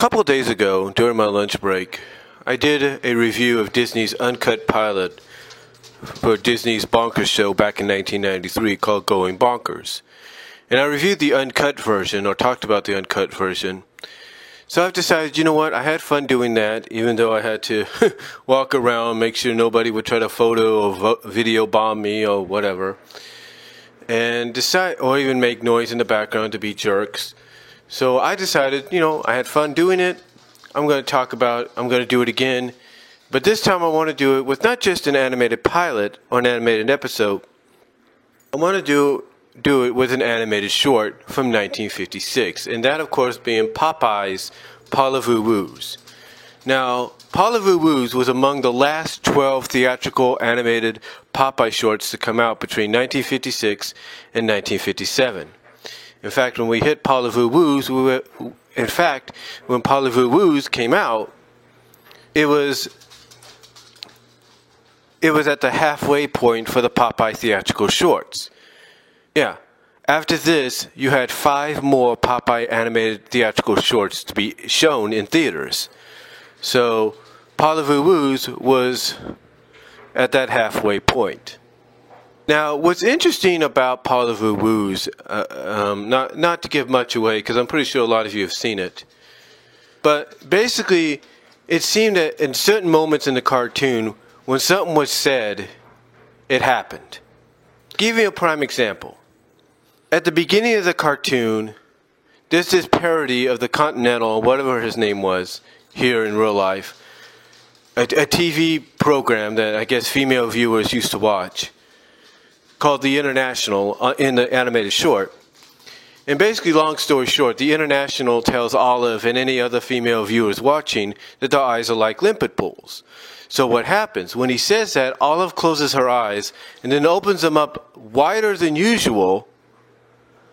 couple of days ago, during my lunch break, I did a review of Disney's uncut pilot for Disney's Bonkers show back in 1993 called Going Bonkers. And I reviewed the uncut version, or talked about the uncut version. So I've decided, you know what, I had fun doing that, even though I had to walk around, make sure nobody would try to photo or video bomb me or whatever. And decide, or even make noise in the background to be jerks. So I decided, I had fun doing it. I'm going to do it again. But this time I want to do it with not just an animated pilot or an animated episode. I want to do it with an animated short from 1956. And that, of course, being Popeye's Parlez-Vous Wooz. Now, Parlez-Vous Wooz was among the last 12 theatrical animated Popeye shorts to come out between 1956 and 1957. In fact, when we hit Parlez-Vous Wooz, when Parlez-Vous Wooz came out, it was at the halfway point for the Popeye theatrical shorts. Yeah. After this, you had 5 more Popeye animated theatrical shorts to be shown in theaters. So, Parlez-Vous Wooz was at that halfway point. Now, what's interesting about Parlez-Vous Wooz, not to give much away, because I'm pretty sure a lot of you have seen it, but basically, it seemed that in certain moments in the cartoon, when something was said, it happened. Give you a prime example. At the beginning of the cartoon, there's this parody of the Continental, whatever his name was, here in real life, a TV program that I guess female viewers used to watch, called The International, in the animated short. And basically, long story short, The International tells Olive and any other female viewers watching that their eyes are like limpet pools. So what happens? When he says that, Olive closes her eyes and then opens them up wider than usual,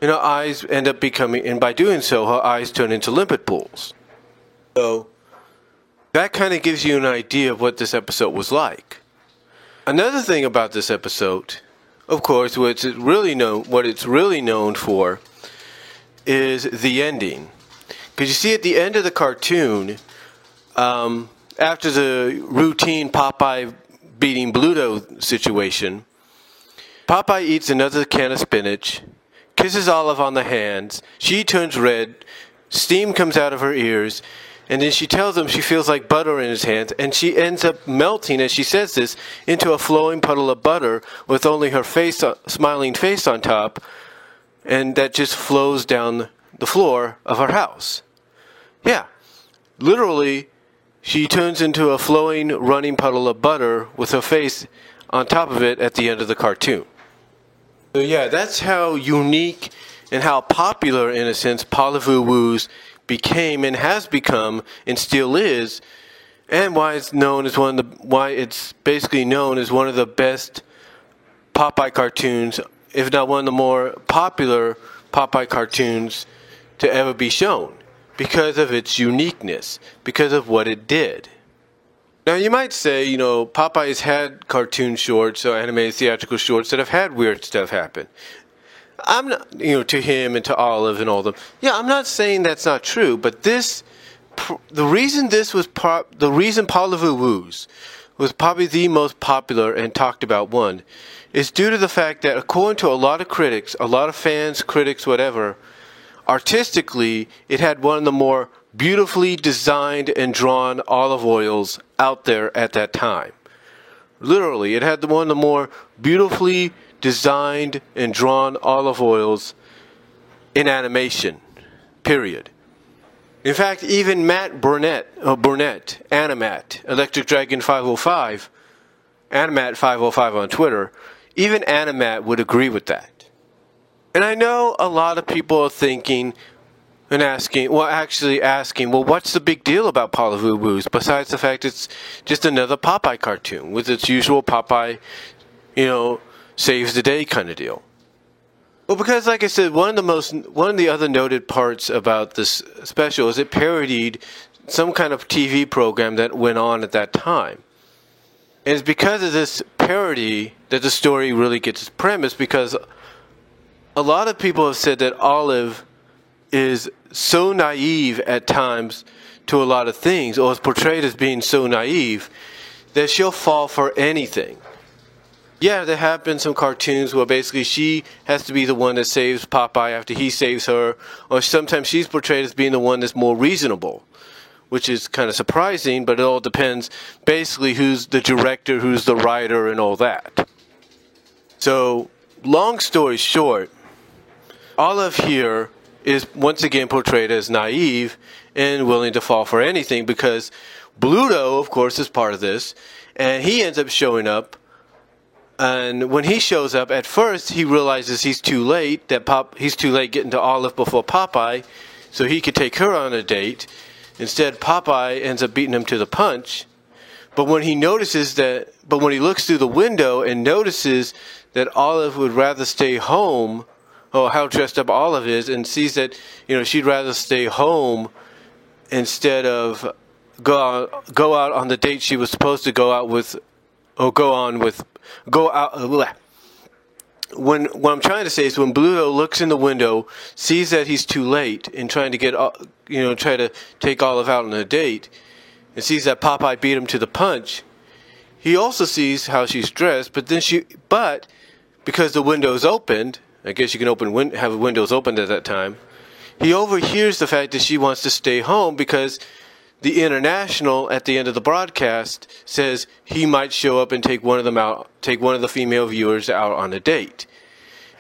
and her eyes end up becoming, and by doing so, her eyes turn into limpet pools. So that kind of gives you an idea of what this episode was like. Another thing about this episode, of course, what it's really known for is the ending. Because you see at the end of the cartoon, after the routine Popeye beating Bluto situation, Popeye eats another can of spinach, kisses Olive on the hands, she turns red, steam comes out of her ears, and then she tells him she feels like butter in his hands, and she ends up melting, as she says this, into a flowing puddle of butter with only her smiling face on top, and that just flows down the floor of her house. Yeah, literally, she turns into a flowing, running puddle of butter with her face on top of it at the end of the cartoon. So yeah, that's how unique and how popular, in a sense, Parlez-Vous Wooz became and has become and still is, and why it's basically known as one of the best Popeye cartoons, if not one of the more popular Popeye cartoons to ever be shown, because of its uniqueness, because of what it did. Now you might say, Popeye's had cartoon shorts or animated theatrical shorts that have had weird stuff happen. I'm not, to him and to Olive and all of them. Yeah, I'm not saying that's not true, but the reason Parlez-Vous Wooz was probably the most popular and talked about one is due to the fact that, according to a lot of critics, a lot of fans, critics, whatever, artistically, it had one of the more beautifully designed and drawn olive oils out there at that time. Literally, it had one of the more beautifully designed and drawn olive oils in animation, period. In fact, even Matt Burnett, Animat, Electric Dragon 505, Animat 505 on Twitter, even Animat would agree with that. And I know a lot of people are thinking and asking, well, what's the big deal about Parlez-Vous Wooz, besides the fact it's just another Popeye cartoon with its usual Popeye, saves the day kind of deal. Well, because like I said, one of the other noted parts about this special is it parodied some kind of TV program that went on at that time. And it's because of this parody that the story really gets its premise, because a lot of people have said that Olive is so naive at times to a lot of things, or is portrayed as being so naive, that she'll fall for anything. Yeah, there have been some cartoons where basically she has to be the one that saves Popeye after he saves her, or sometimes she's portrayed as being the one that's more reasonable, which is kind of surprising, but it all depends basically who's the director, who's the writer, and all that. So, long story short, Olive here is once again portrayed as naive and willing to fall for anything, because Bluto, of course, is part of this, and he ends up showing up. And when he shows up, at first he realizes he's too late, he's too late getting to Olive before Popeye, so he could take her on a date. Instead, Popeye ends up beating him to the punch. But when he looks through the window and notices that Olive would rather stay home, how dressed up Olive is, and sees that, she'd rather stay home instead of go out on the date she was supposed to go out with, or what I'm trying to say is when Bluto looks in the window, sees that he's too late in trying to try to take Olive out on a date, and sees that Popeye beat him to the punch, he also sees how she's dressed, but because the window's opened, I guess you can have windows opened at that time, he overhears the fact that she wants to stay home because the International at the end of the broadcast says he might show up and take one of the female viewers out on a date.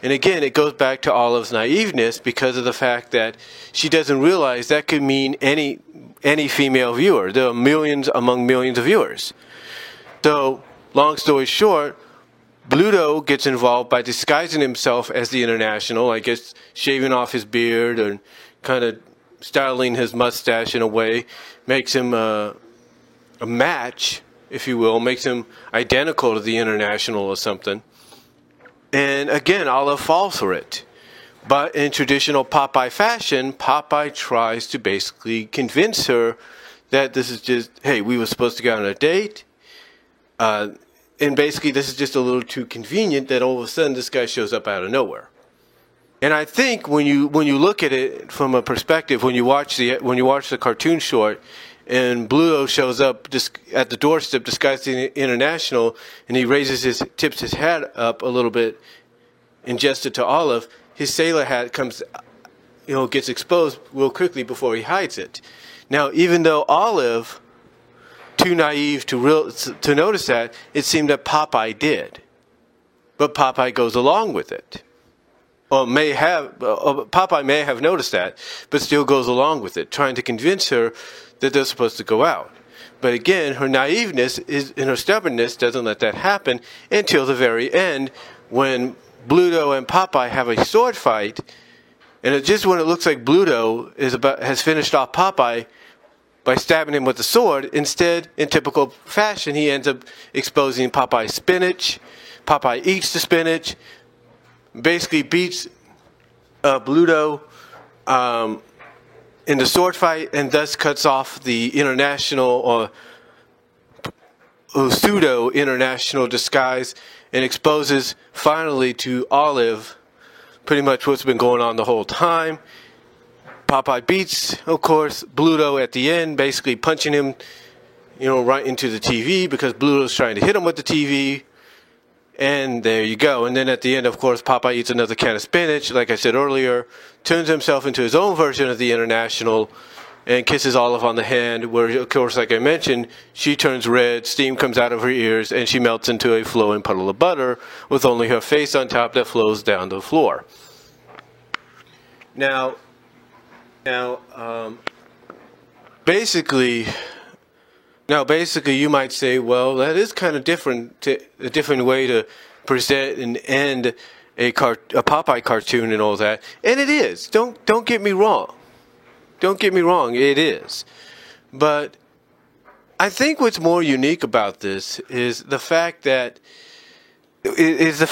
And again, it goes back to Olive's naiveness because of the fact that she doesn't realize that could mean any female viewer. There are millions among millions of viewers. So, long story short, Bluto gets involved by disguising himself as the International, I guess shaving off his beard and kind of styling his mustache in a way, makes him a match, if you will, makes him identical to the International or something. And again, Olive falls for it. But in traditional Popeye fashion, Popeye tries to basically convince her that this is just, hey, we were supposed to go on a date. And basically this is just a little too convenient that all of a sudden this guy shows up out of nowhere. And I think when you look at it from a perspective, when you watch the cartoon short, and Bluto shows up at the doorstep disguised as the International, and he tips his hat up a little bit, and gesture to Olive, his sailor hat gets exposed real quickly before he hides it. Now, even though Olive, too naive to notice that, it seemed that Popeye did, but Popeye goes along with it. Popeye may have noticed that, but still goes along with it, trying to convince her that they're supposed to go out. But again, her naiveness and her stubbornness doesn't let that happen until the very end, when Bluto and Popeye have a sword fight, and just when it looks like Bluto has finished off Popeye by stabbing him with the sword, instead, in typical fashion, he ends up exposing Popeye's spinach. Popeye eats the spinach, basically beats Bluto in the sword fight, and thus cuts off the International or pseudo-International disguise, and exposes finally to Olive pretty much what's been going on the whole time. Popeye beats, of course, Bluto at the end, basically punching him, right into the TV because Bluto's trying to hit him with the TV. And there you go. And then at the end, of course, Popeye eats another can of spinach, like I said earlier, turns himself into his own version of the International, and kisses Olive on the hand, where, of course, like I mentioned, she turns red, steam comes out of her ears, and she melts into a flowing puddle of butter with only her face on top that flows down to the floor. Now, basically, you might say, well, that is kind of different, a different way to present and end a Popeye cartoon and all that. And it is. Don't get me wrong. Don't get me wrong, it is. But I think what's more unique about this is the fact that it's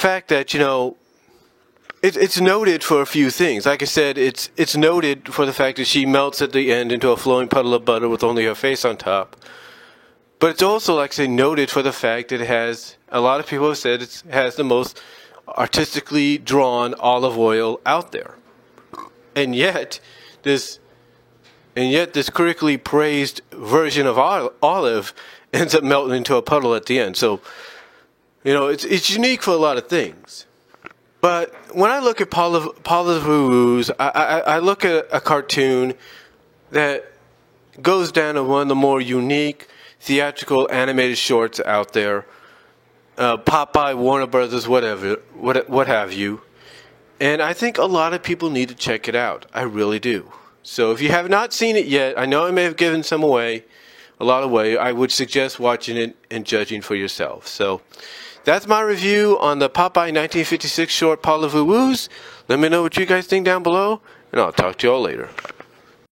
noted for a few things. Like I said, it's noted for the fact that she melts at the end into a flowing puddle of butter with only her face on top. But it's also, like I say, noted for the fact that it has, a lot of people have said it has the most artistically drawn olive oil out there. And yet, this critically praised version of Olive ends up melting into a puddle at the end. So, it's unique for a lot of things. But when I look at Parlez-Vous, I look at a cartoon that goes down to one of the more unique theatrical animated shorts out there. Popeye, Warner Brothers, what have you. And I think a lot of people need to check it out. I really do. So if you have not seen it yet, I know I may have given a lot away. I would suggest watching it and judging for yourself. So that's my review on the Popeye 1956 short Parlez-Vous. Let me know what you guys think down below, and I'll talk to you all later.